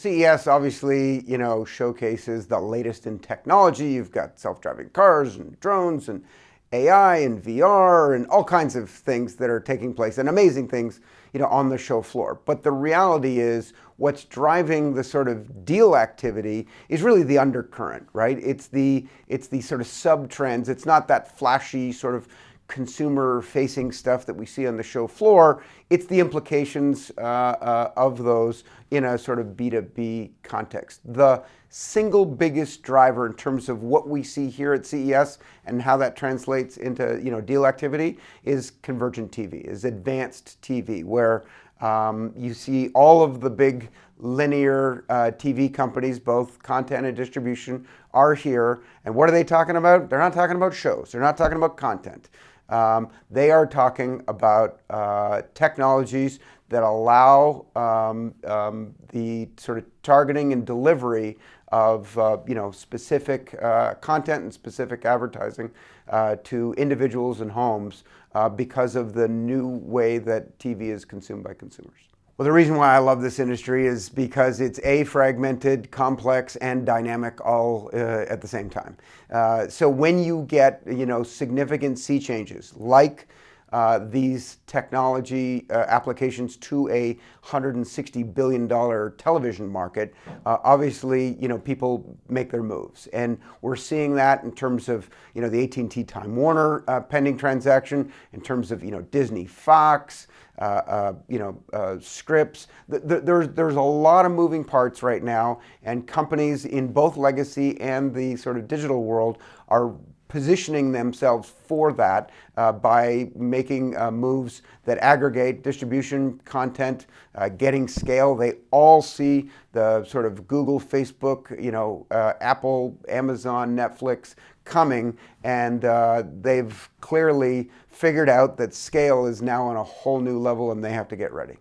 CES obviously, showcases the latest in technology. You've got self-driving cars and drones and AI and VR and all kinds of things that are taking place, and amazing things, on the show floor. But the reality is what's driving the sort of deal activity is really the undercurrent, right? It's the sort of sub-trends. It's not that flashy sort of consumer-facing stuff that we see on the show floor. It's the implications of those in a sort of B2B context. The single biggest driver in terms of what we see here at CES and how that translates into deal activity is Convergent TV, is advanced TV, where you see all of the big linear TV companies, both content and distribution, are here. And what are they talking about? They're not talking about shows. They're not talking about content. They are talking about technologies that allow the sort of targeting and delivery of specific content and specific advertising to individuals and homes because of the new way that TV is consumed by consumers. Well, the reason why I love this industry is because it's fragmented, complex, and dynamic all at the same time. So when you get significant sea changes like these technology applications to a $160 billion television market, obviously, people make their moves. And we're seeing that in terms of, the AT&T Time Warner pending transaction, in terms of, Disney, Fox, Scripps. There's a lot of moving parts right now, and companies in both legacy and the sort of digital world are positioning themselves for that by making moves that aggregate distribution, content, getting scale. They all see the sort of Google, Facebook, Apple, Amazon, Netflix coming, and they've clearly figured out that scale is now on a whole new level and they have to get ready.